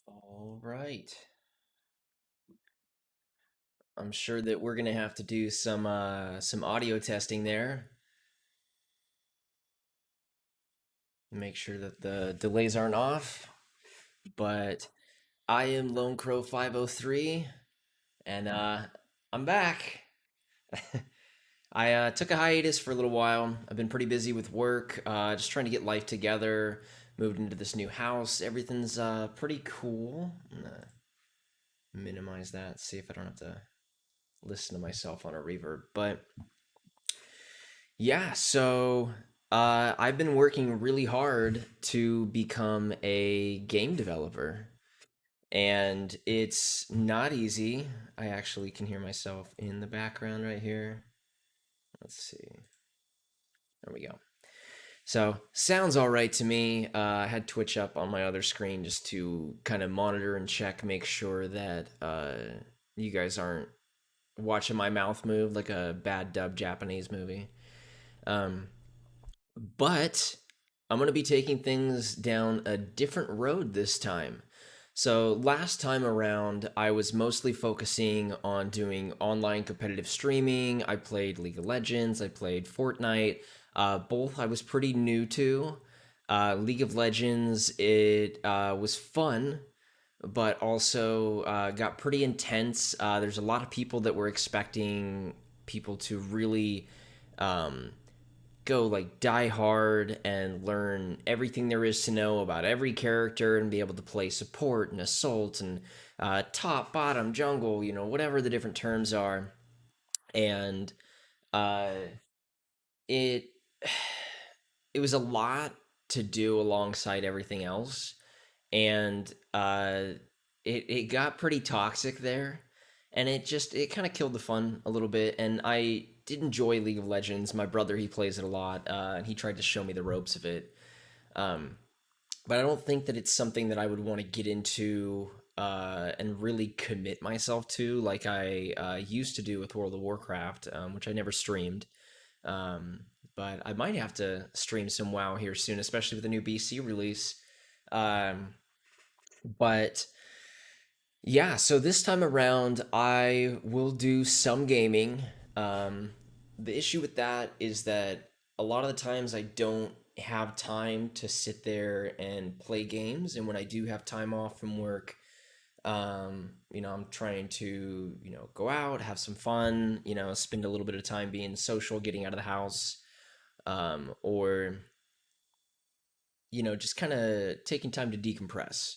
All right. I'm sure that we're gonna have to do some audio testing there. Make sure that the delays aren't off. But I am Lone Crow 503, and I'm back. I took a hiatus for a little while. I've been pretty busy with work, just trying to get life together. Moved into this new house. Everything's pretty cool. I'm gonna minimize that. See if I don't have to listen to myself on a reverb. But yeah, so I've been working really hard to become a game developer, and it's not easy. I actually can hear myself in the background right here. Let's see. There we go. So sounds all right to me. I had Twitch up on my other screen just to kind of monitor and check, make sure that you guys aren't watching my mouth move like a bad dub Japanese movie. Um, But I'm going to be taking things down a different road this time. So, last time around, I was mostly focusing on doing online competitive streaming. I played League of Legends, I played Fortnite. Both I was pretty new to. League of Legends, it was fun, but also got pretty intense. There's a lot of people that were expecting people to really um, go like die hard and learn everything there is to know about every character and be able to play support and assault and top, bottom, jungle, whatever the different terms are. And uh, it it was a lot to do alongside everything else, and it got pretty toxic there, and it kind of killed the fun a little bit. And I did enjoy League of Legends. My brother, he plays it a lot, and he tried to show me the ropes of it. Um, but I don't think that it's something that I would want to get into and really commit myself to like I used to do with World of Warcraft, which I never streamed. Um, but I might have to stream some WoW here soon, especially with the new BC release. Um, but yeah, so this time around, I will do some gaming. Um, the issue with that is that a lot of the times I don't have time to sit there and play games. And when I do have time off from work, I'm trying to, go out, have some fun, spend a little bit of time being social, getting out of the house, or, just kind of taking time to decompress.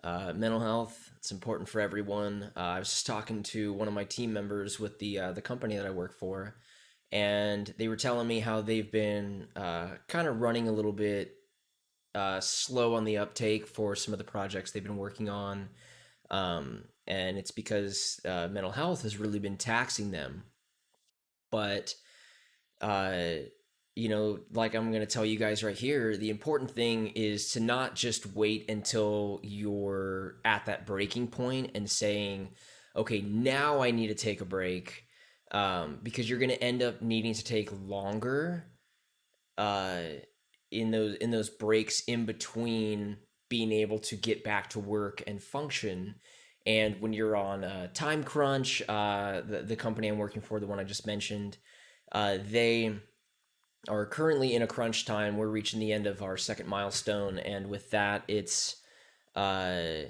Mental health, it's important for everyone. I was just talking to one of my team members with the company that I work for, and they were telling me how they've been kind of running a little bit slow on the uptake for some of the projects they've been working on, and it's because mental health has really been taxing them. But uh, like I'm going to tell you guys right here, the important thing is to not just wait until you're at that breaking point and saying, okay, now I need to take a break, because you're going to end up needing to take longer uh, in those breaks in between being able to get back to work and function. And when you're on a time crunch, the company I'm working for, the one I just mentioned, they are currently in a crunch time. We're reaching the end of our second milestone, and with that, it's uh,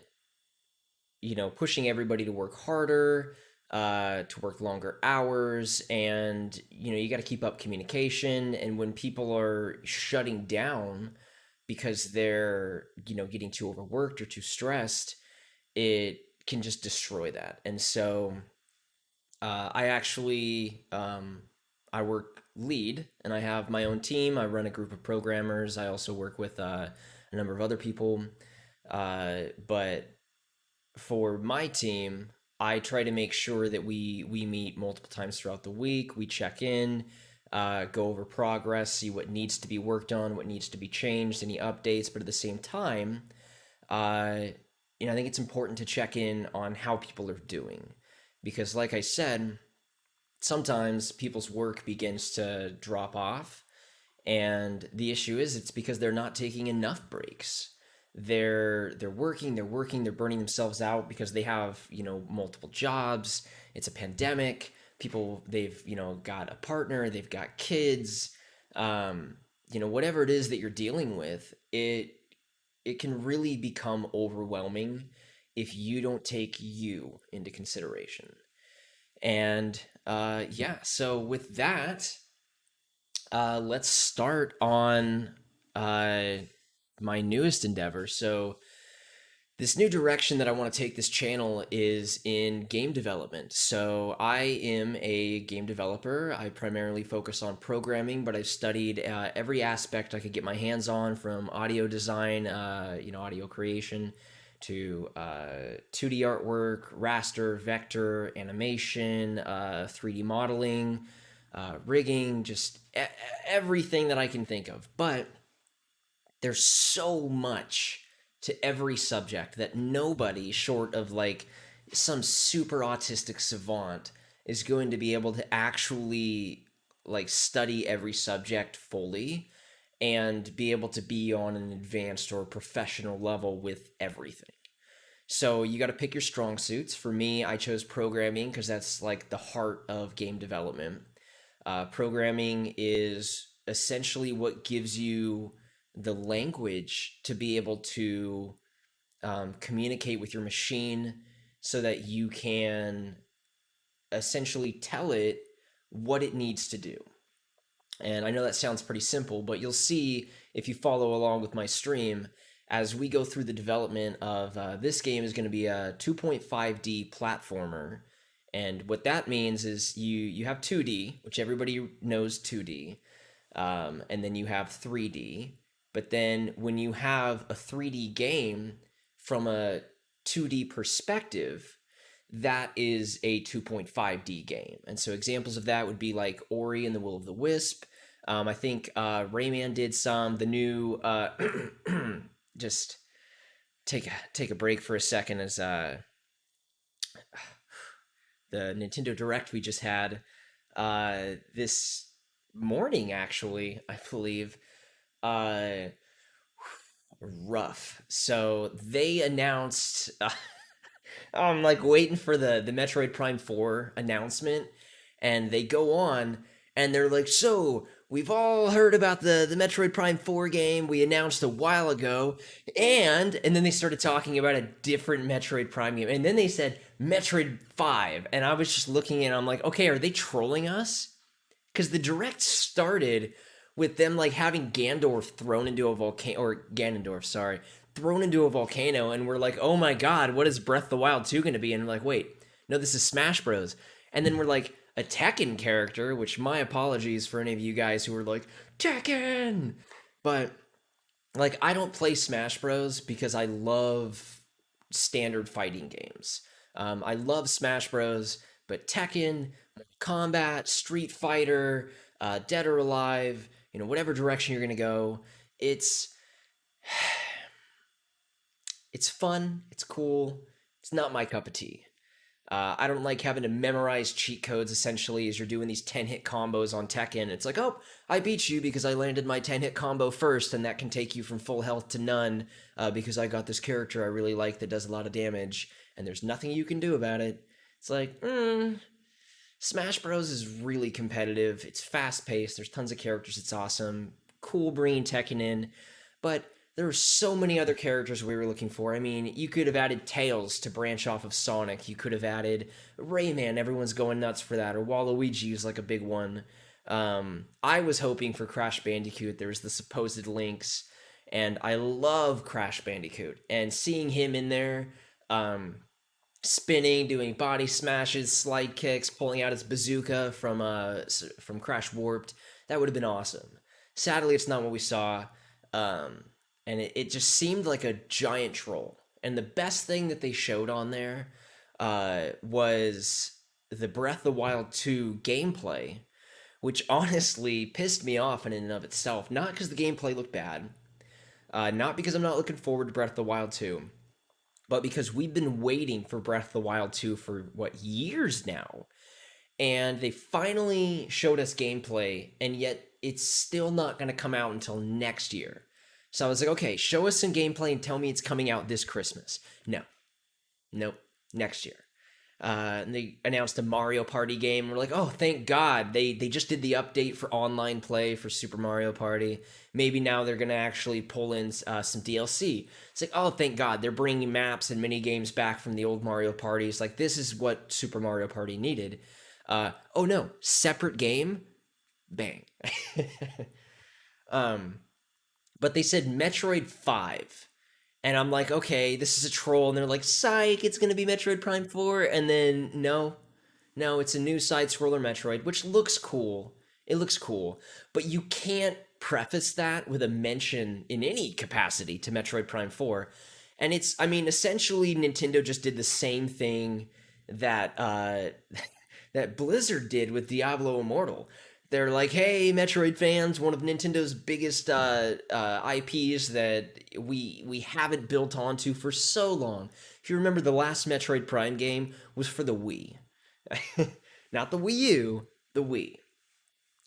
pushing everybody to work harder, to work longer hours, and you got to keep up communication. And when people are shutting down because they're getting too overworked or too stressed, it can just destroy that. And so I actually I work lead, and I have my own team. I run a group of programmers. I also work with a number of other people. But for my team, I try to make sure that we meet multiple times throughout the week. We check in, go over progress, see what needs to be worked on, what needs to be changed, any updates. But at the same time, uh, I think it's important to check in on how people are doing, because, like I said, sometimes people's work begins to drop off, and the issue is it's because they're not taking enough breaks. they're working, they're burning themselves out because they have, multiple jobs. It's a pandemic. People, they've, got a partner, they've got kids. Um, whatever it is that you're dealing with, it can really become overwhelming if you don't take you into consideration. And yeah, so with that, let's start on uh, my newest endeavor. So, this new direction that I want to take this channel is in game development. So, I am a game developer. I primarily focus on programming, but I've studied every aspect I could get my hands on, from audio design, audio creation, to 2D artwork, raster, vector, animation, 3D modeling, rigging, just everything that I can think of. But there's so much to every subject that nobody short of like some super autistic savant is going to be able to actually like study every subject fully and be able to be on an advanced or professional level with everything. So you got to pick your strong suits. For me, I chose programming because that's like the heart of game development. Programming is essentially what gives you the language to be able to communicate with your machine so that you can essentially tell it what it needs to do. And I know that sounds pretty simple, but you'll see if you follow along with my stream as we go through the development of this game is going to be a 2.5D platformer. And what that means is you have 2D, which everybody knows 2D, and then you have 3D. But then when you have a 3D game from a 2D perspective, that is a 2.5D game. And so examples of that would be like Ori and the Will of the Wisp. I think Rayman did some. The new just take a break for a second as the Nintendo Direct we just had this morning, actually, I believe. Uh, Rough. So they announced. I'm like waiting for the Metroid Prime 4 announcement, and they go on and they're like, "So we've all heard about the Metroid Prime 4 game we announced a while ago, and then they started talking about a different Metroid Prime game, and then they said Metroid 5, and I was just looking and I'm like, okay, are they trolling us? Because the direct started with them like having Gandorf thrown into a volcano, or Ganondorf, sorry, thrown into a volcano, and we're like, oh my god, what is Breath of the Wild 2 going to be? And we're like, wait, no, this is Smash Bros. And then we're like, a Tekken character, which my apologies for any of you guys who were like, Tekken! But like, I don't play Smash Bros. Because I love standard fighting games. I love Smash Bros., but Tekken, Combat, Street Fighter, Dead or Alive, whatever direction you're gonna go, it's it's fun, it's cool, it's not my cup of tea. I don't like having to memorize cheat codes essentially as you're doing these 10 hit combos on Tekken. It's like, oh, I beat you because I landed my 10 hit combo first, and that can take you from full health to none because I got this character I really like that does a lot of damage, and there's nothing you can do about it. It's like, Smash Bros. Is really competitive. It's fast paced. There's tons of characters. It's awesome. Cool bringing Tekken in. But there were so many other characters we were looking for. I mean, you could have added Tails to branch off of Sonic. You could have added Rayman. Everyone's going nuts for that. Or Waluigi is like a big one. I was hoping for Crash Bandicoot. There was the supposed links. And I love Crash Bandicoot. And seeing him in there, spinning, doing body smashes, slide kicks, pulling out his bazooka from Crash Warped, that would have been awesome. Sadly, it's not what we saw. And it just seemed like a giant troll. And the best thing that they showed on there was the Breath of the Wild 2 gameplay, which honestly pissed me off in and of itself. Not because the gameplay looked bad, not because I'm not looking forward to Breath of the Wild 2, but because we've been waiting for Breath of the Wild 2 for, years now. And they finally showed us gameplay, and yet it's still not going to come out until next year. So I was like, okay, show us some gameplay and tell me it's coming out this Christmas. No, nope, next year. And they announced a Mario Party game. We're like, oh, thank God they just did the update for online play for Super Mario Party. Maybe now they're gonna actually pull in some DLC. It's like, oh, thank God they're bringing maps and mini games back from the old Mario parties. Like this is what Super Mario Party needed. Oh no, separate game, bang. um, but they said Metroid 5. And I'm like, okay, this is a troll. And they're like, psych, it's going to be Metroid Prime 4. And then, no, no, it's a new side scroller Metroid, which looks cool. It looks cool. But you can't preface that with a mention in any capacity to Metroid Prime 4. And it's, I mean, essentially, Nintendo just did the same thing that that Blizzard did with Diablo Immortal. They're like, hey, Metroid fans, one of Nintendo's biggest IPs that we haven't built onto for so long. If you remember, the last Metroid Prime game was for the Wii, not the Wii U, the Wii.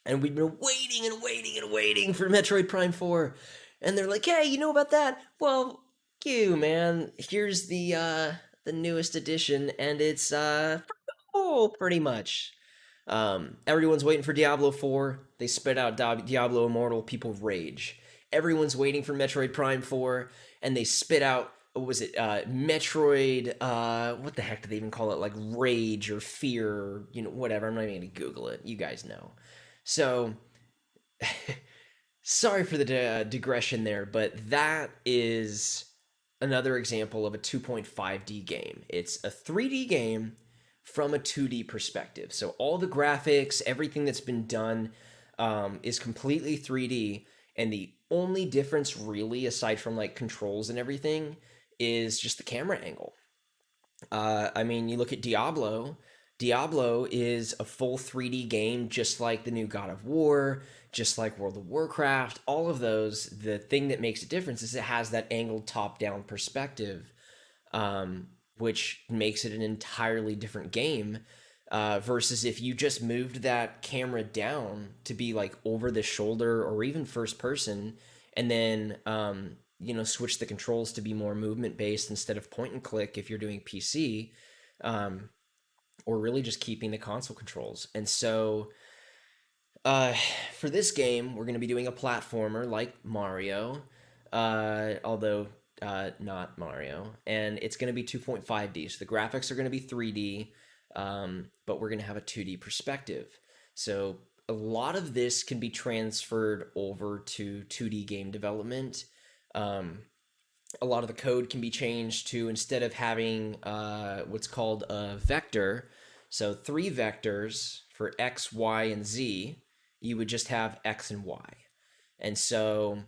And we've been waiting and waiting and waiting for Metroid Prime 4. And they're like, hey, you know about that? Well, you, man. Here's the newest edition, and it's oh, pretty much. Everyone's waiting for Diablo 4. They spit out Diablo Immortal. People rage. Everyone's waiting for Metroid Prime 4, and they spit out, what was it, Metroid, what the heck do they even call it? Like Rage or Fear, or, whatever. I'm not even going to Google it. You guys know. So, sorry for the digression there, but that is another example of a 2.5D game. It's a 3D game from a 2D perspective. So all the graphics, everything that's been done is completely 3D. And the only difference, really, aside from like controls and everything, is just the camera angle. I mean, you look at Diablo. Diablo is a full 3D game, just like the new God of War, just like World of Warcraft. All of those. The thing that makes a difference is it has that angled top-down perspective, which makes it an entirely different game. Versus if you just moved that camera down to be like over the shoulder or even first person, and then switch the controls to be more movement based instead of point and click if you're doing PC, um, or really just keeping the console controls. And so uh, for this game, we're going to be doing a platformer like Mario, although not Mario, and it's going to be 2.5D. So the graphics are going to be 3D, but we're going to have a 2D perspective. So a lot of this can be transferred over to 2D game development. Um, a lot of the code can be changed to, instead of having what's called a vector, so three vectors for X, Y, and Z, you would just have X and Y. And so,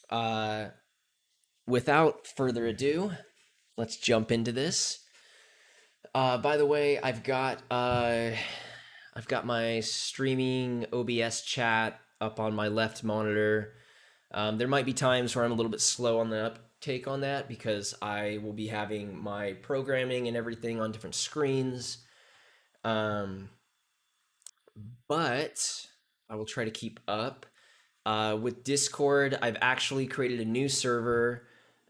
uh, without further ado, let's jump into this. By the way, I've got my streaming OBS chat up on my left monitor. There might be times where I'm a little bit slow on the uptake on that because I will be having my programming and everything on different screens. Um, but I will try to keep up. With Discord, I've actually created a new server.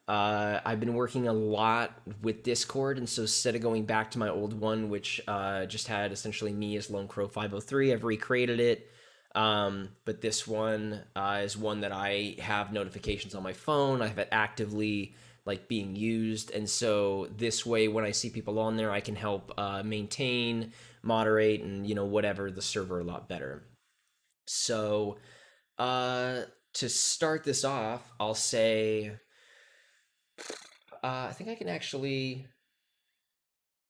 I've been working a lot with Discord, and so instead of going back to my old one, which just had essentially me as Lone Crow 503, I've recreated it. But this one is one that I have notifications on my phone. I have it actively like being used, and so this way, when I see people on there, I can help maintain, moderate, and whatever the server a lot better. So uh, to start this off, I'll say I think I can actually,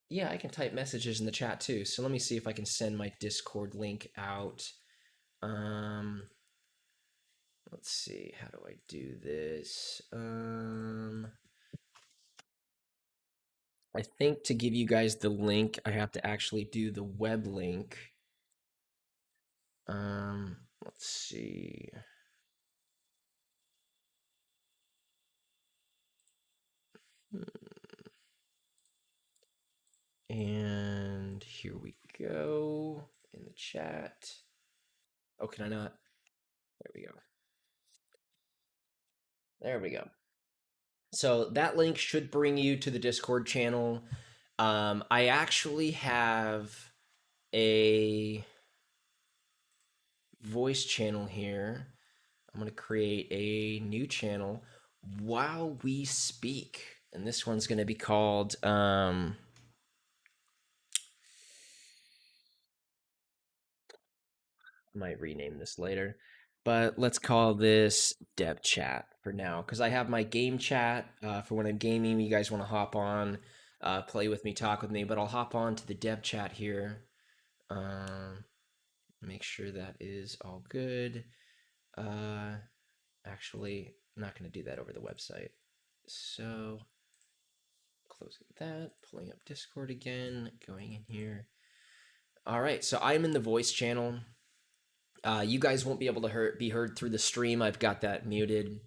yeah, I can type messages in the chat too. So let me see if I can send my Discord link out. Um, let's see, how do I do this? I think to give you guys the link, I have to actually do the web link. Let's see. And here we go in the chat. Oh, can I not? There we go. There we go. So that link should bring you to the Discord channel. I actually have a voice channel here. I'm going to create a new channel while we speak. And this one's going to be called I might rename this later, but let's call this Dev Chat for now because I have my game chat for when I'm gaming. You guys want to hop on, play with me, talk with me, but I'll hop on to the Dev Chat here. Um, make sure that is all good. Uh, actually, I'm not going to do that over the website. So, closing that, pulling up Discord again, going in here. All right, so I'm in the voice channel. You guys won't be able to be heard through the stream. I've got that muted,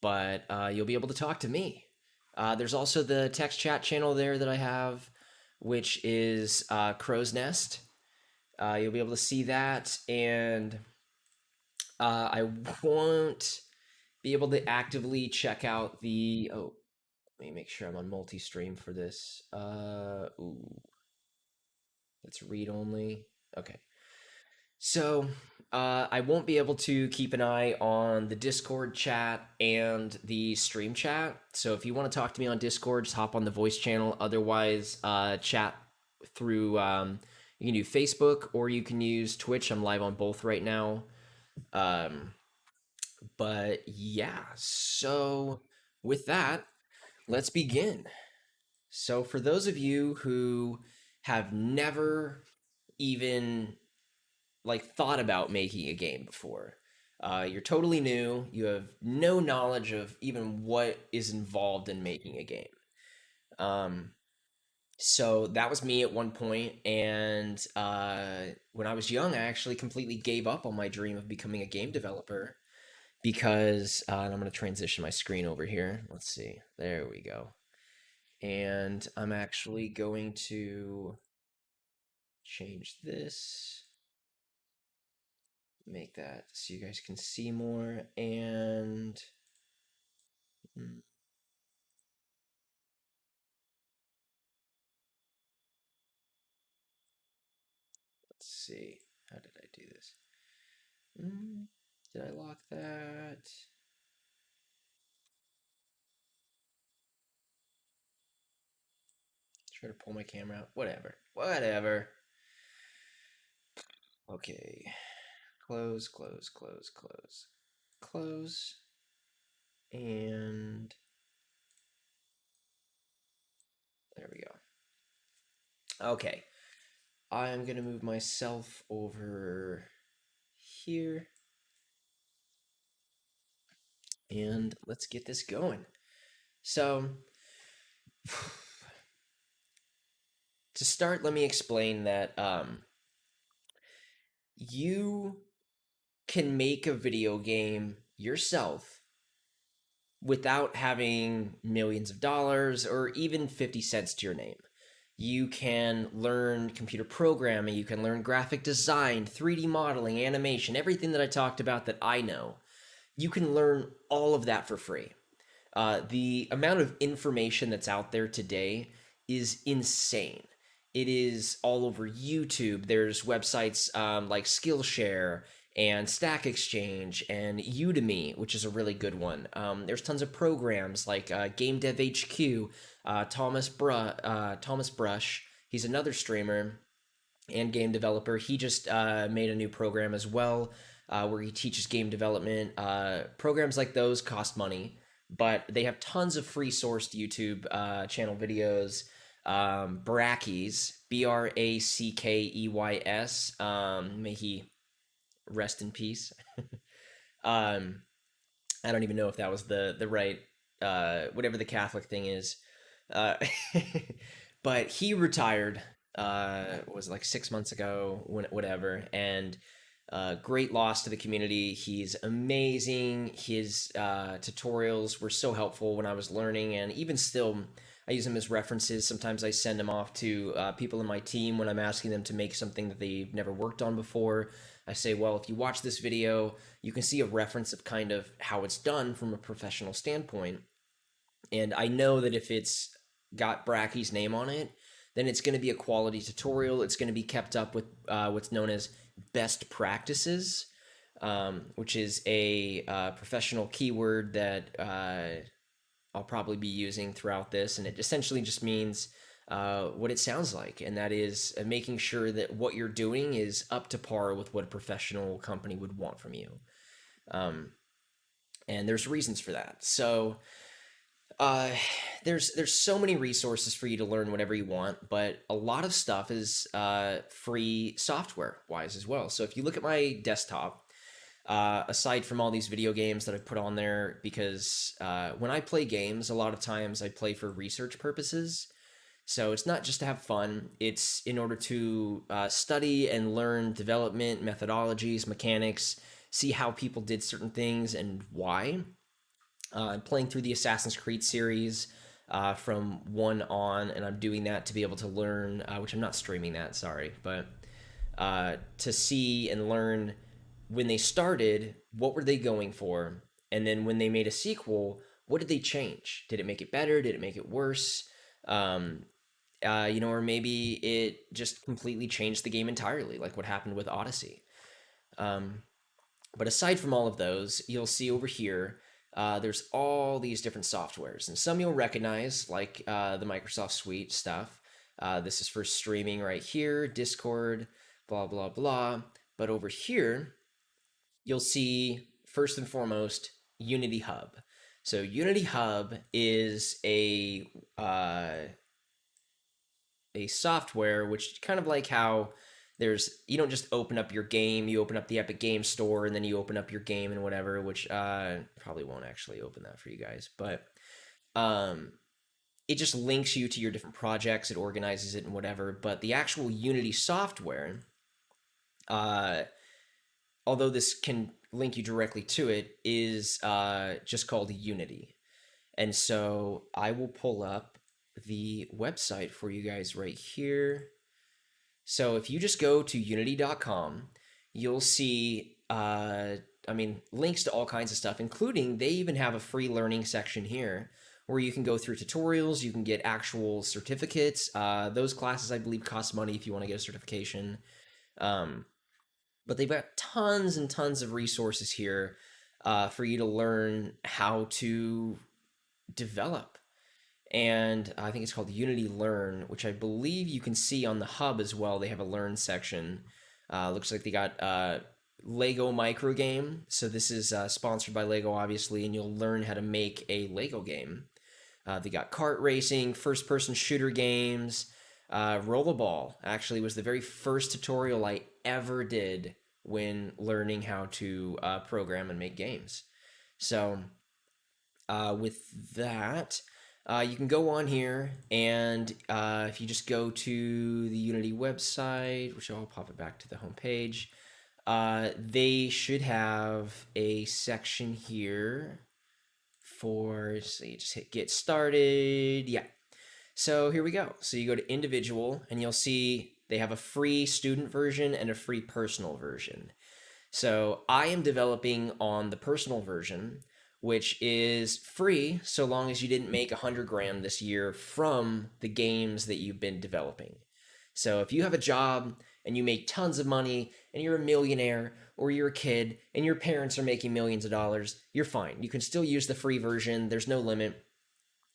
but you'll be able to talk to me. There's also the text chat channel there that I have, which is Crow's Nest. You'll be able to see that, and I won't be able to actively check out the. Oh, let me make sure I'm on multi-stream for this. Ooh, that's read only. Okay. So, I won't be able to keep an eye on the Discord chat and the stream chat. So, if you want to talk to me on Discord, just hop on the voice channel. Otherwise, chat through you can do Facebook or you can use Twitch. I'm live on both right now. Um, but yeah, so with that, let's begin. So, for those of you who have never even like thought about making a game before. You're totally new. You have no knowledge of even what is involved in making a game. Um, so that was me at one point, and when I was young, I actually completely gave up on my dream of becoming a game developer because and I'm going to transition my screen over here. Let's see. There we go. And I'm actually going to change this, make that so you guys can see more. And let's see, how did I do this? Did I lock that? Try to pull my camera out. Whatever. Okay. Close, close, close, close, close. And there we go. Okay. I'm going to move myself over here. And let's get this going. So, to start, let me explain that you can make a video game yourself without having millions of dollars or even 50 cents to your name. You can learn computer programming, you can learn graphic design, 3D modeling, animation, everything that I talked about that I know. You can learn all of that for free. The amount of information that's out there today is insane. It is all over YouTube. There's websites like Skillshare and Stack Exchange and Udemy, which is a really good one. There's tons of programs like Game Dev HQ, Thomas Brush. He's another streamer and game developer. He just made a new program as well where he teaches game development. Programs like those cost money, but they have tons of free sourced YouTube channel videos. Brackeys, Brackeys. May he rest in peace. um, I don't even know if that was the right whatever the Catholic thing is. Uh, but he retired. Was it like 6 months ago, whatever, and great loss to the community. He's amazing. His tutorials were so helpful when I was learning, and even still, I use them as references. Sometimes I send them off to people in my team when I'm asking them to make something that they've never worked on before. I say, well, if you watch this video, you can see a reference of kind of how it's done from a professional standpoint. And I know that if it's got Bracky's name on it, then it's going to be a quality tutorial. It's going to be kept up with what's known as best practices, which is a professional keyword that I'll probably be using throughout this. And it essentially just means what it sounds like. And that is making sure that what you're doing is up to par with what a professional company would want from you. Um, and there's reasons for that. So uh, there's so many resources for you to learn whatever you want, but a lot of stuff is free software wise as well. So if you look at my desktop, aside from all these video games that I've put on there, because when I play games, a lot of times I play for research purposes. So it's not just to have fun, it's in order to study and learn development, methodologies, mechanics, see how people did certain things and why. I'm playing through the Assassin's Creed series from one on, and I'm doing that to be able to learn, which I'm not streaming that, sorry, but to see and learn when they started, what were they going for? And then when they made a sequel, what did they change? Did it make it better? Did it make it worse? Um, or maybe it just completely changed the game entirely, like what happened with Odyssey. Um, but aside from all of those, you'll see over here, there's all these different softwares, and some you'll recognize, like the Microsoft Suite stuff. This is for streaming right here, Discord, blah, blah, blah. But over here, you'll see, first and foremost, Unity Hub. So Unity Hub is a software which kind of like how you don't just open up your game, you open up the Epic Game Store and then you open up your game and whatever, which probably won't actually open that for you guys, but um it just links you to your different projects, it organizes it and whatever. But the actual Unity software, uh although this can link you directly to it, is just called Unity. And so I will pull up the website for you guys right here. So if you just go to unity.com, you'll see, links to all kinds of stuff, including they even have a free learning section here where you can go through tutorials, you can get actual certificates. Those classes, I believe, cost money if you want to get a certification. Um, but they've got tons and tons of resources here for you to learn how to develop. And I think it's called Unity Learn, which I believe you can see on the hub as well. They have a Learn section. Looks like they got Lego Micro Game. So this is sponsored by Lego, obviously, and you'll learn how to make a Lego game. They got kart racing, first-person shooter games. Rollerball actually was the very first tutorial I ever did when learning how to program and make games. So with that, you can go on here, and if you just go to the Unity website, which I'll pop it back to the home page, they should have a section here for, so you just hit get started. Yeah. So here we go. So you go to individual, and you'll see they have a free student version and a free personal version. So I am developing on the personal version, which is free so long as you didn't make 100 grand this year from the games that you've been developing. So if you have a job and you make tons of money and you're a millionaire, or you're a kid and your parents are making millions of dollars, you're fine. You can still use the free version. There's no limit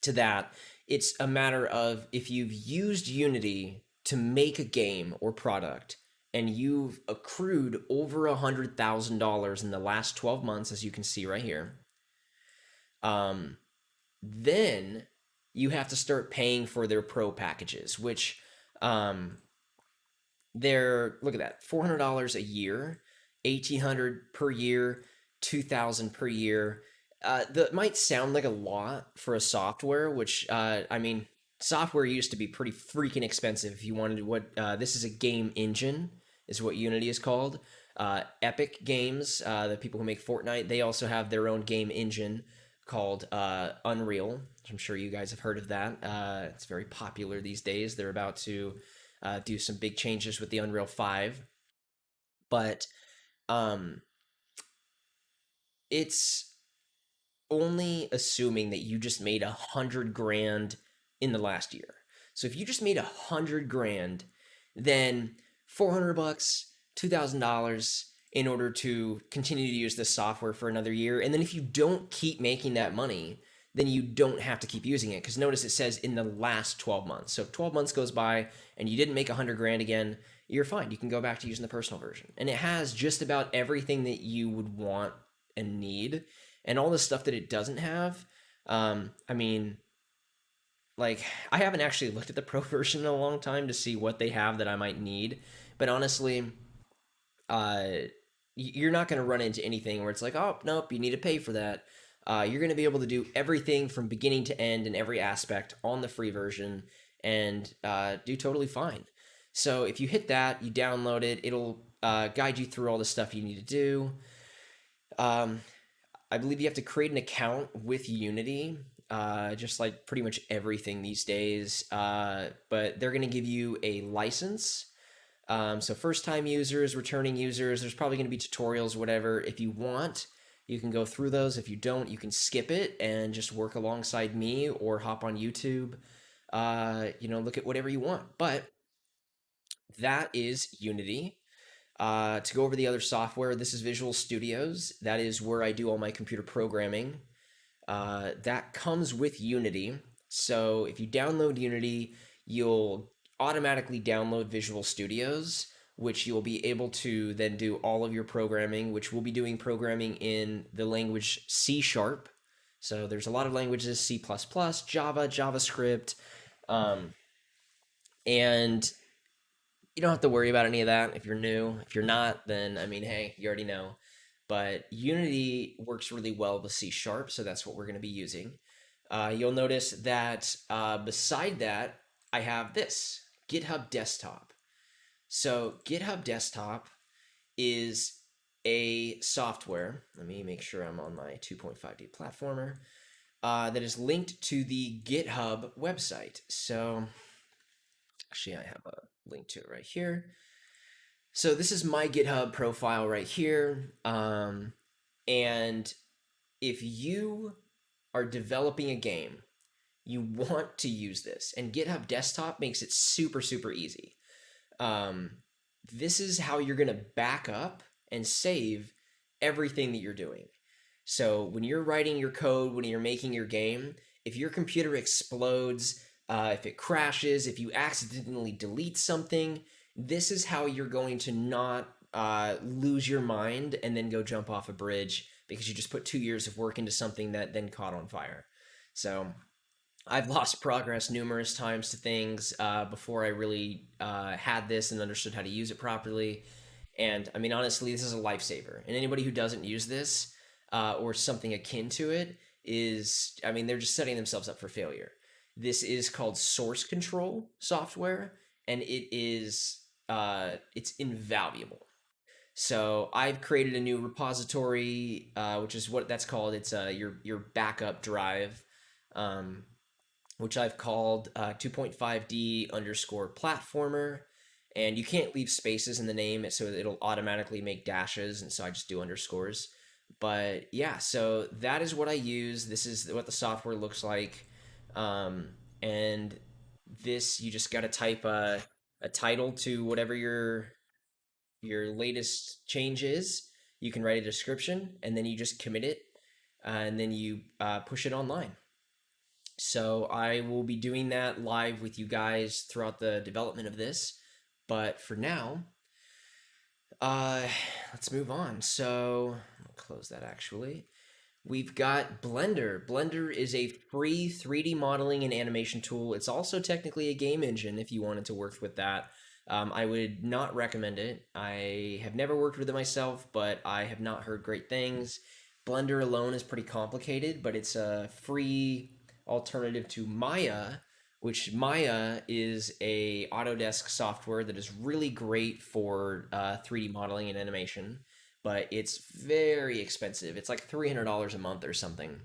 to that. It's a matter of if you've used Unity to make a game or product and you've accrued over $100,000 in the last 12 months, as you can see right here, um, then you have to start paying for their pro packages, which um, they're, look at that, $400 a year, 1,800 per year, 2,000 per year. That might sound like a lot for a software, which software used to be pretty freaking expensive. If you wanted what this is a game engine, is what Unity is called. Epic Games, the people who make Fortnite, they also have their own game engine called Unreal. I'm sure you guys have heard of that. It's very popular these days. They're about to do some big changes with the Unreal 5. But Um, it's only assuming that you just made 100 grand in the last year. So if you just made 100 grand, then 400 bucks, $2,000 in order to continue to use this software for another year. And then if you don't keep making that money, then you don't have to keep using it. Because notice it says in the last 12 months. So if 12 months goes by and you didn't make 100 grand again, you're fine. You can go back to using the personal version. And it has just about everything that you would want and need, and all the stuff that it doesn't have. I mean, like, I haven't actually looked at the pro version in a long time to see what they have that I might need, but honestly, uh, you're not going to run into anything where it's like, oh nope, you need to pay for that. You're going to be able to do everything from beginning to end in every aspect on the free version, and do totally fine. So if you hit that, you download it, it'll guide you through all the stuff you need to do. Um, I believe you have to create an account with Unity, just like pretty much everything these days. But they're going to give you a license. So first time users, returning users, there's probably going to be tutorials, whatever. If you want, you can go through those. If you don't, you can skip it and just work alongside me or hop on YouTube. Look at whatever you want. But that is Unity. To go over the other software, this is Visual Studios. That is where I do all my computer programming. That comes with Unity. So if you download Unity, you'll automatically download Visual Studios, which you'll be able to then do all of your programming, which we'll be doing programming in the language C Sharp. So there's a lot of languages: C++, Java, JavaScript, um, and you don't have to worry about any of that if you're new. If you're not, then I mean, hey, you already know. But Unity works really well with C Sharp, so that's what we're going to be using. You'll notice that beside that, I have this GitHub Desktop. So GitHub Desktop is a software. Let me make sure I'm on my 2.5D platformer. That is linked to the GitHub website. So actually, I have a link to it right here. So this is my GitHub profile right here. And if you are developing a game, you want to use this, and GitHub Desktop makes it super, super easy. Um, this is how you're going to back up and save everything that you're doing. So when you're writing your code, when you're making your game, if your computer explodes, if it crashes, if you accidentally delete something, this is how you're going to not lose your mind and then go jump off a bridge because you just put 2 years of work into something that then caught on fire. So I've lost progress numerous times to things before I really had this and understood how to use it properly. And I mean, honestly, this is a lifesaver. And anybody who doesn't use this or something akin to it is, I mean, they're just setting themselves up for failure. This is called source control software, and it's invaluable. So I've created a new repository, which is what that's called. It's your backup drive, um, which I've called 2.5D underscore platformer. And you can't leave spaces in the name, so it'll automatically make dashes, and so I just do underscores. But yeah, so that is what I use. This is what the software looks like. Um, and this, you just got to type a title to whatever your latest change is. You can write a description, and then you just commit it, and then you push it online. So I will be doing that live with you guys throughout the development of this. But for now, uh, let's move on. So I'll close that actually. We've got Blender. Blender is a free 3D modeling and animation tool. It's also technically a game engine if you wanted to work with that. I would not recommend it. I have never worked with it myself, but I have not heard great things. Blender alone is pretty complicated, but it's a free alternative to Maya, which Maya is a Autodesk software that is really great for 3D modeling and animation, but it's very expensive. It's like $300 a month or something.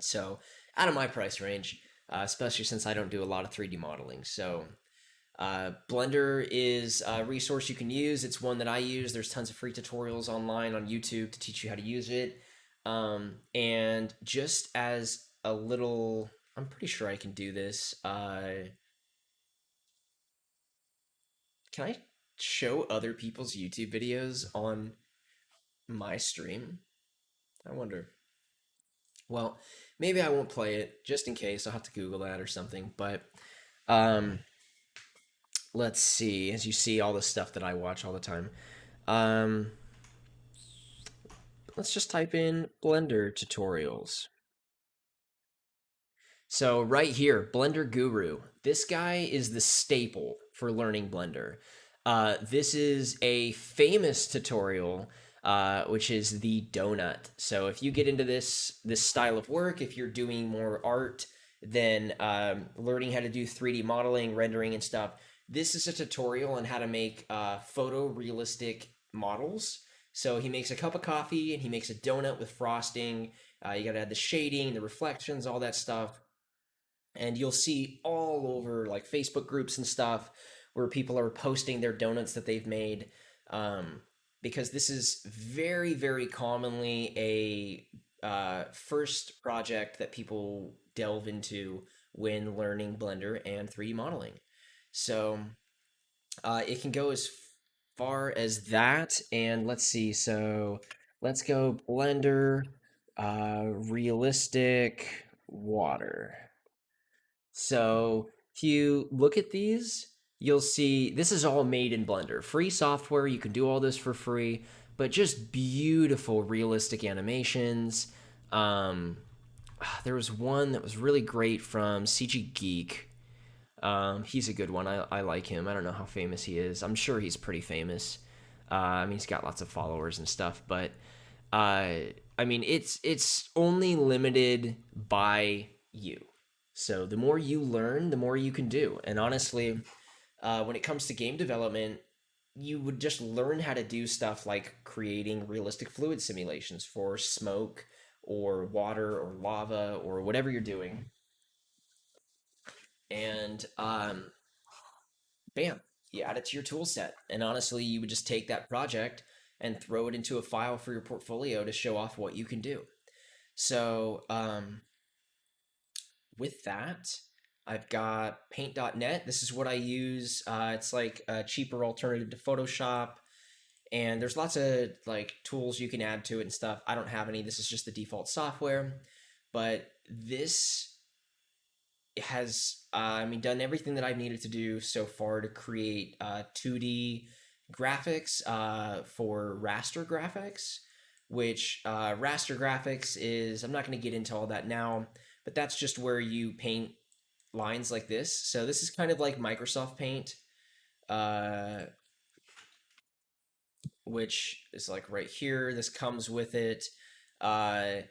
So out of my price range, especially since I don't do a lot of 3D modeling. So Blender is a resource you can use. It's one that I use. There's tons of free tutorials online on YouTube to teach you how to use it. And just as a little, I'm pretty sure I can do this. Can I show other people's YouTube videos on my stream? I wonder. Well, maybe I won't play it just in case. I'll have to Google that or something. But um, let's see. As you see, all the stuff that I watch all the time. Um, let's just type in Blender tutorials. So right here, Blender Guru. This guy is the staple for learning Blender. This is a famous tutorial, which is the donut. So if you get into this style of work, if you're doing more art, then learning how to do 3D modeling, rendering, and stuff, this is a tutorial on how to make photorealistic models. So he makes a cup of coffee and he makes a donut with frosting. You got to add the shading, the reflections, all that stuff, and you'll see all over like Facebook groups and stuff where people are posting their donuts that they've made, um, because this is very, very commonly a first project that people delve into when learning Blender and 3D modeling. So it can go as far as that, and let's see. So let's go Blender realistic water. So if you look at these, you'll see this is all made in Blender. Free software, you can do all this for free, but just beautiful, realistic animations. Um, there was one that was really great from CG Geek. He's a good one. I like him. I don't know how famous he is. I'm sure he's pretty famous. I mean, he's got lots of followers and stuff, but I mean, it's only limited by you. So the more you learn, the more you can do. And honestly, when it comes to game development, you would just learn how to do stuff like creating realistic fluid simulations for smoke or water or lava or whatever you're doing. And bam, you add it to your tool set. And honestly, you would just take that project and throw it into a file for your portfolio to show off what you can do. So, with that, I've got paint.net. This is what I use. It's like a cheaper alternative to Photoshop. And there's lots of like tools you can add to it and stuff. I don't have any. This is just the default software. But this has, I mean, done everything that I've needed to do so far to create 2D graphics for raster graphics, which raster graphics is, I'm not going to get into all that now, but that's just where you paint lines like this. So this is kind of like Microsoft Paint, uh, which is like right here. This comes with it. Uh,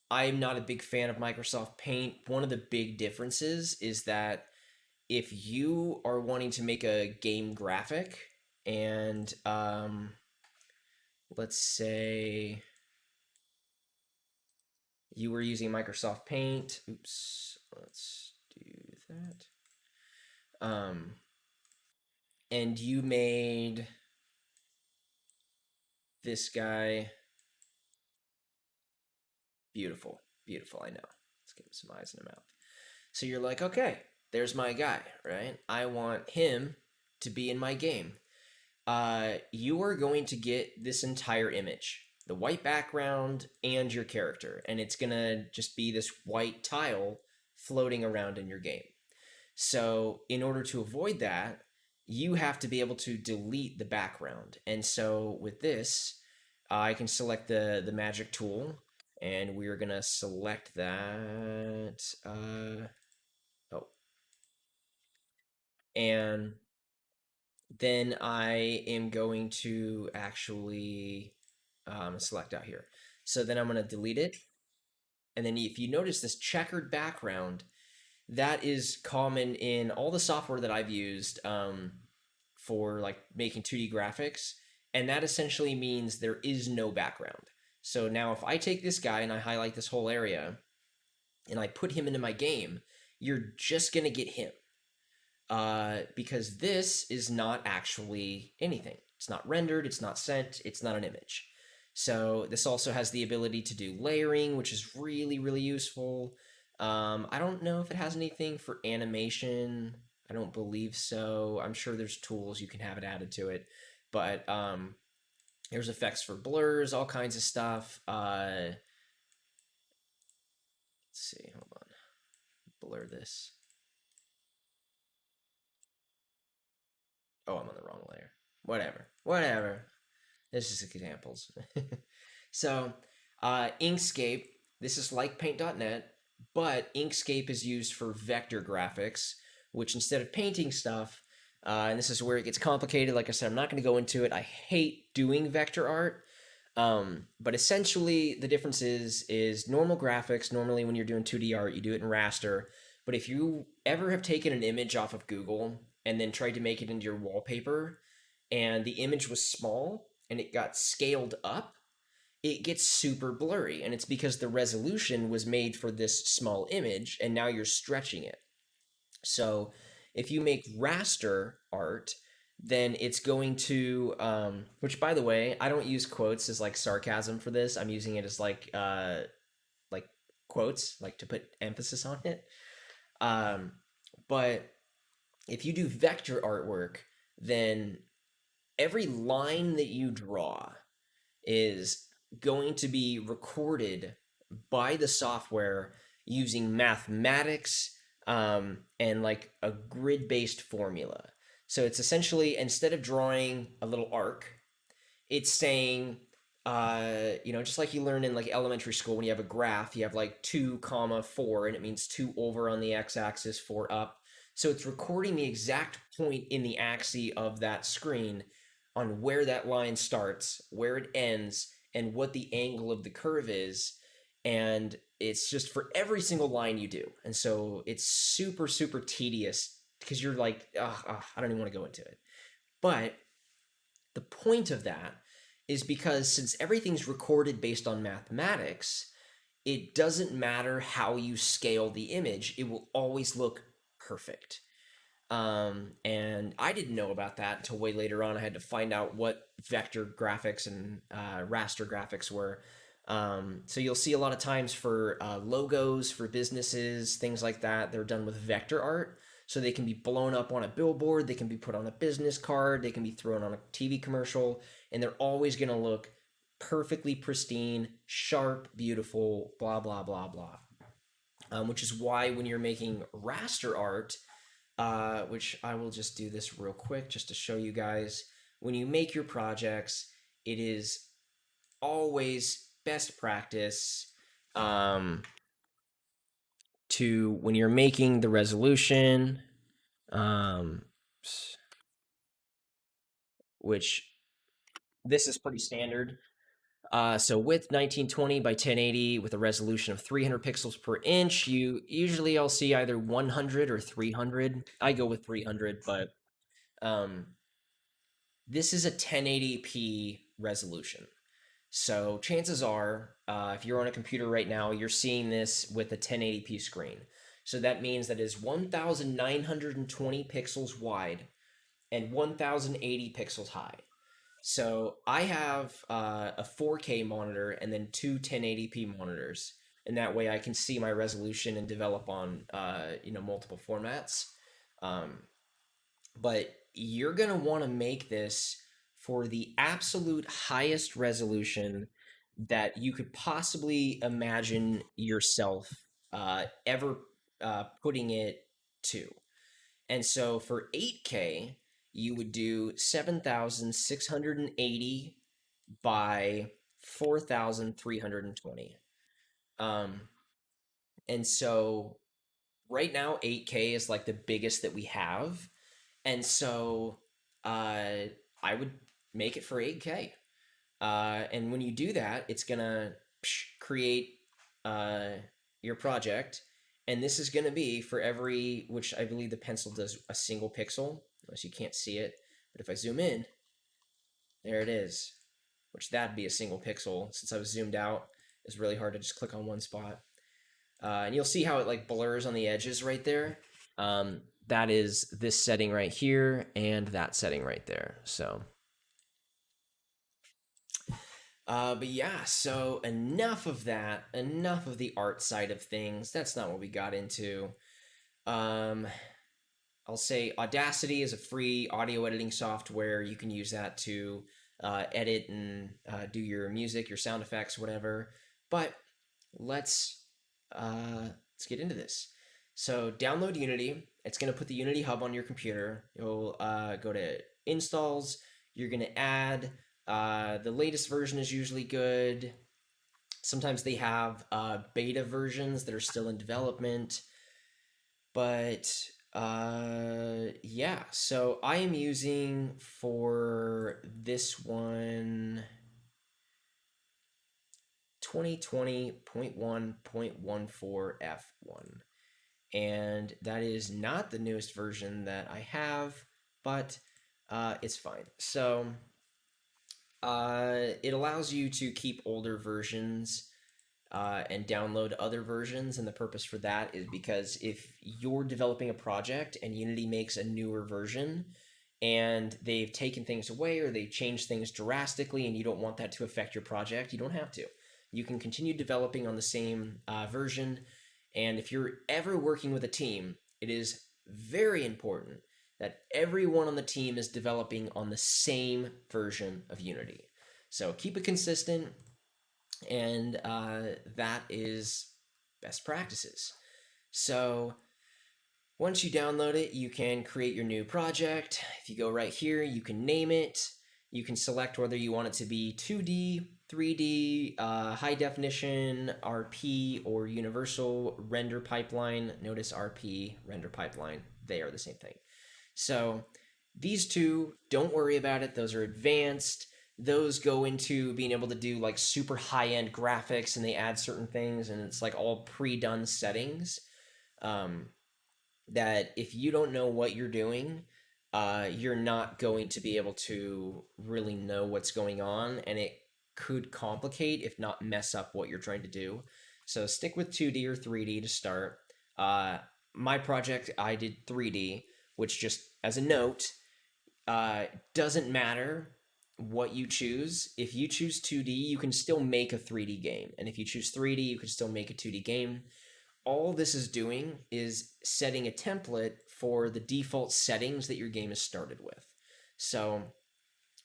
I'm not a big fan of Microsoft Paint. One of the big differences is that if you are wanting to make a game graphic and let's say you were using Microsoft Paint, oops, let's do that. Um, and you made this guy beautiful, beautiful. I know. Let's give him some eyes and a mouth. So you're like, okay, there's my guy, right? I want him to be in my game. You are going to get this entire image, the white background and your character, and it's gonna just be this white tile floating around in your game. So, in order to avoid that, you have to be able to delete the background. And so, with this, I can select the magic tool, and we're gonna select that. Oh, and then I am going to actually select out here. So then I'm going to delete it. And then if you notice this checkered background, that is common in all the software that I've used for like making 2D graphics. And that essentially means there is no background. So now if I take this guy and I highlight this whole area and I put him into my game, you're just going to get him. because this is not actually anything. It's not rendered, it's not sent, it's not an image. So this also has the ability to do layering, which is really, really useful. I don't know if it has anything for animation. I don't believe so. I'm sure there's tools you can have it added to it, but there's effects for blurs, all kinds of stuff. Let's see, hold on, blur this. Oh, I'm on the wrong layer. Whatever. This is examples. So, Inkscape, this is like Paint.net, but Inkscape is used for vector graphics, which instead of painting stuff, and this is where it gets complicated. Like I said, I'm not going to go into it. I hate doing vector art. But essentially, the difference is normal graphics. Normally, when you're doing 2D art, you do it in raster. But if you ever have taken an image off of Google and then tried to make it into your wallpaper, and the image was small and it got scaled up, it gets super blurry. And it's because the resolution was made for this small image, and now you're stretching it. So if you make raster art, then it's going to, which by the way, I don't use quotes as like sarcasm for this. I'm using it as like quotes, like to put emphasis on it. Um, but if you do vector artwork, then every line that you draw is going to be recorded by the software using mathematics and like a grid based formula. So it's essentially, instead of drawing a little arc, it's saying, just like you learn in like elementary school, when you have a graph, you have like 2 comma 4, and it means 2 over on the x-axis, 4 up. So it's recording the exact point in the axis of that screen on where that line starts, where it ends, and what the angle of the curve is. And it's just for every single line you do. And so it's super, super tedious because you're like, I don't even want to go into it. But the point of that is because since everything's recorded based on mathematics, it doesn't matter how you scale the image, it will always look perfect. And I didn't know about that until way later on. I had to find out what vector graphics and raster graphics were. So you'll see a lot of times for logos for businesses, things like that, they're done with vector art. So they can be blown up on a billboard, they can be put on a business card, they can be thrown on a TV commercial, and they're always going to look perfectly pristine, sharp, beautiful, blah, blah, blah, blah. Which is why when you're making raster art, which I will just do this real quick just to show you guys, when you make your projects, it is always best practice to, when you're making the resolution, um, which this is pretty standard. So width 1920 by 1080 with a resolution of 300 pixels per inch. I'll see either 100 or 300. I go with 300, but um, this is a 1080p resolution. So chances are, if you're on a computer right now, you're seeing this with a 1080p screen. So that means that is 1920 pixels wide and 1080 pixels high. So I have a 4K monitor and then two 1080p monitors, and that way I can see my resolution and develop on multiple formats. Um, but you're gonna want to make this for the absolute highest resolution that you could possibly imagine yourself ever putting it to. And so for 8K, you would do 7,680 by 4,320. Um, and so right now, 8K is like the biggest that we have. And so I would make it for 8K. And when you do that, it's going to create uh, your project. And this is going to be for every, which I believe the pencil does a single pixel, unless you can't see it. But if I zoom in, there it is, which that'd be a single pixel. Since I was zoomed out, it's really hard to just click on one spot. And you'll see how it like blurs on the edges right there. that is this setting right here and that setting right there. So, but yeah, so enough of that, enough of the art side of things. That's not what we got into. Um, I'll say Audacity is a free audio editing software. You can use that to edit and do your music, your sound effects, whatever. But let's let's get into this. So download Unity. It's going to put the Unity Hub on your computer. You'll go to installs. You're going to add. The latest version is usually good. Sometimes they have beta versions that are still in development. But yeah, so I am using for this one 2020.1.14F1. And that is not the newest version that I have, but it's fine. So it allows you to keep older versions and download other versions. And the purpose for that is because if you're developing a project and Unity makes a newer version and they've taken things away or they've changed things drastically and you don't want that to affect your project, you don't have to. You can continue developing on the same version. And if you're ever working with a team, it is very important that everyone on the team is developing on the same version of Unity. So keep it consistent, and that is best practices. So once you download it, you can create your new project. If you go right here, you can name it. You can select whether you want it to be 2D, 3D, high definition, RP, or universal render pipeline. Notice RP, render pipeline, they are the same thing. So these two, don't worry about it. Those are advanced. Those go into being able to do like super high end graphics and they add certain things and it's like all pre done settings. Um, that if you don't know what you're doing, you're not going to be able to really know what's going on, and it could complicate, if not mess up, what you're trying to do. So stick with 2D or 3D to start. Uh, my project, I did 3D, which just as a note, doesn't matter what you choose. If you choose 2D, you can still make a 3D game. And if you choose 3D, you can still make a 2D game. All this is doing is setting a template for the default settings that your game is started with. So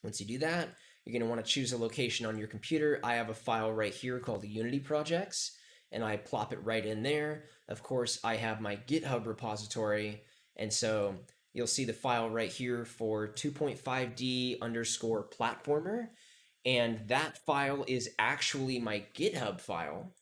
once you do that, you're going to want to choose a location on your computer. I have a file right here called the Unity Projects, and I plop it right in there. Of course, I have my GitHub repository, and so you'll see the file right here for 2.5D underscore platformer, and that file is actually my GitHub file.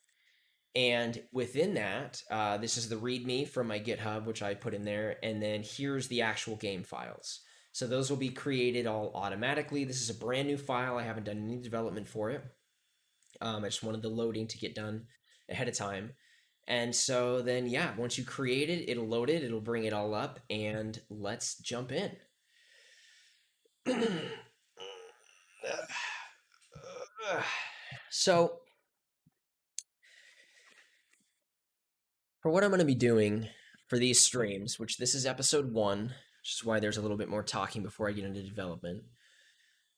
And within that, this is the README from my GitHub, which I put in there. And then here's the actual game files. So those will be created all automatically. This is a brand new file. I haven't done any development for it. I just wanted the loading to get done ahead of time. And so then, yeah, once you create it, it'll load it, it'll bring it all up, and let's jump in. So, for what I'm going to be doing for these streams, which this is episode one, which is why there's a little bit more talking before I get into development.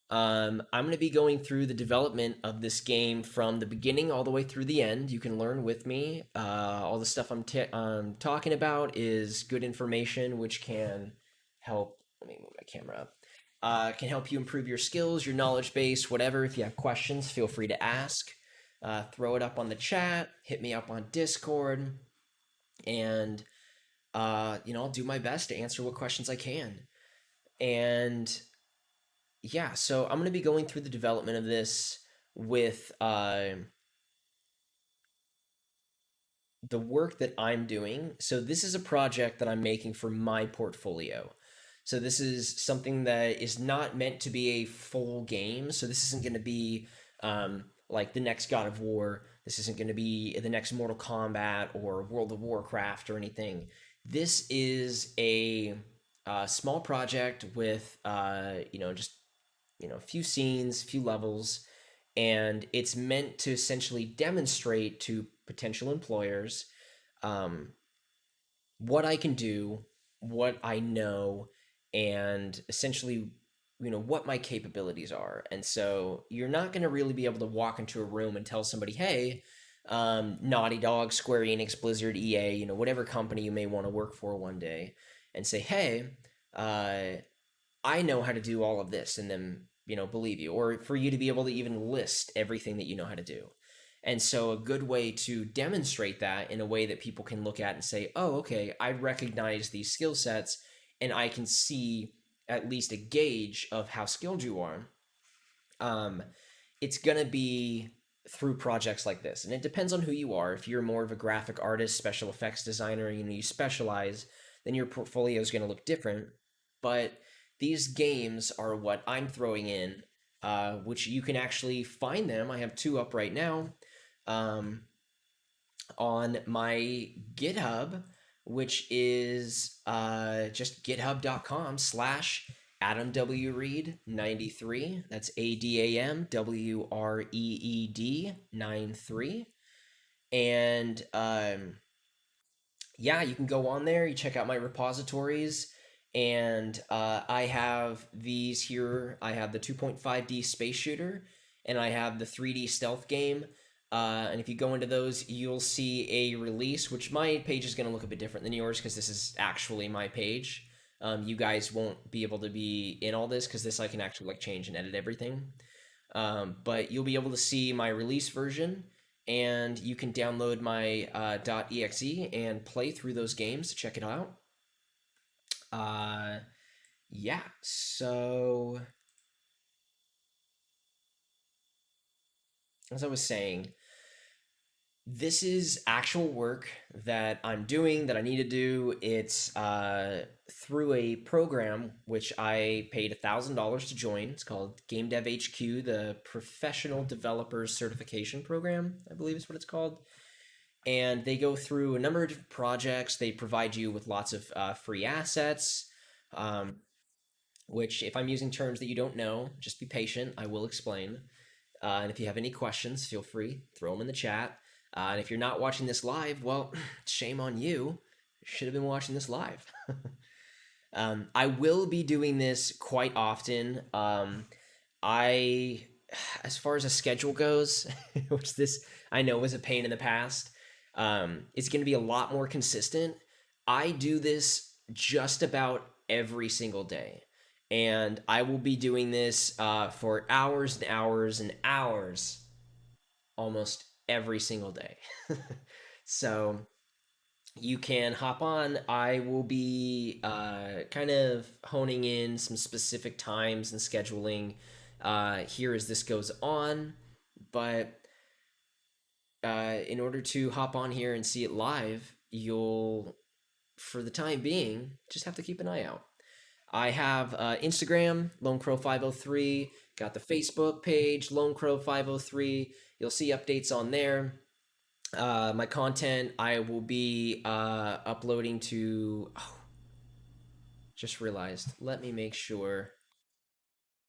I'm going to be going through the development of this game from the beginning all the way through the end. You can learn with me. All the stuff I'm talking about is good information, which can help. Let me move my camera up. Can help you improve your skills, your knowledge base, whatever. If you have questions, feel free to ask. Throw it up on the chat. Hit me up on Discord, and I'll do my best to answer what questions I can. And yeah, so I'm going to be going through the development of this with the work that I'm doing. So this is a project that I'm making for my portfolio. So this is something that is not meant to be a full game. So this isn't going to be like the next God of War. This isn't going to be the next Mortal Kombat or World of Warcraft or anything. This is a small project with just a few scenes, few levels, and it's meant to essentially demonstrate to potential employers what I can do what I know and essentially, what my capabilities are. And so you're not going to really be able to walk into a room and tell somebody, hey, Naughty Dog, Square Enix, Blizzard, EA, whatever company you may want to work for one day, and say, hey, uh, I know how to do all of this, and then, believe you, or for you to be able to even list everything that you know how to do. And so, a good way to demonstrate that in a way that people can look at and say, oh, okay, I recognize these skill sets and I can see at least a gauge of how skilled you are. Um, it's going to be through projects like this. And it depends on who you are. If you're more of a graphic artist, special effects designer, you specialize, then your portfolio is going to look different. But these games are what I'm throwing in, which you can actually find them. I have two up right now, um, on my GitHub, which is just github.com/ Adam W. Reed 93. That's ADAMWREED 93. And yeah, you can go on there. You check out my repositories. And I have these here. I have the 2.5D space shooter, and I have the 3D stealth game. And if you go into those, you'll see a release, which my page is going to look a bit different than yours because this is actually my page. You guys won't be able to be in all this because this I can actually like change and edit everything. But you'll be able to see my release version, and you can download my .exe and play through those games to check it out. Uh, yeah. So as I was saying, this is actual work that I'm doing that I need to do. It's through a program which I paid $1,000 to join. It's called Game Dev HQ, the Professional Developers Certification Program, I believe is what it's called. And they go through a number of different projects. They provide you with lots of free assets, um, which, if I'm using terms that you don't know, just be patient. I will explain. And if you have any questions, feel free, throw them in the chat. And if you're not watching this live, well, shame on you. You should have been watching this live. I will be doing this quite often. I, as far as a schedule goes, which this I know was a pain in the past, it's going to be a lot more consistent. I do this just about every single day. And I will be doing this for hours and hours and hours almost every single day. So you can hop on. I will be kind of honing in some specific times and scheduling here as this goes on. But in order to hop on here and see it live, you'll, for the time being, just have to keep an eye out. I have Instagram, Lone Crow 503. Got the Facebook page, Lone Crow 503. You'll see updates on there. My content I will be uploading to. Oh, just realized. Let me make sure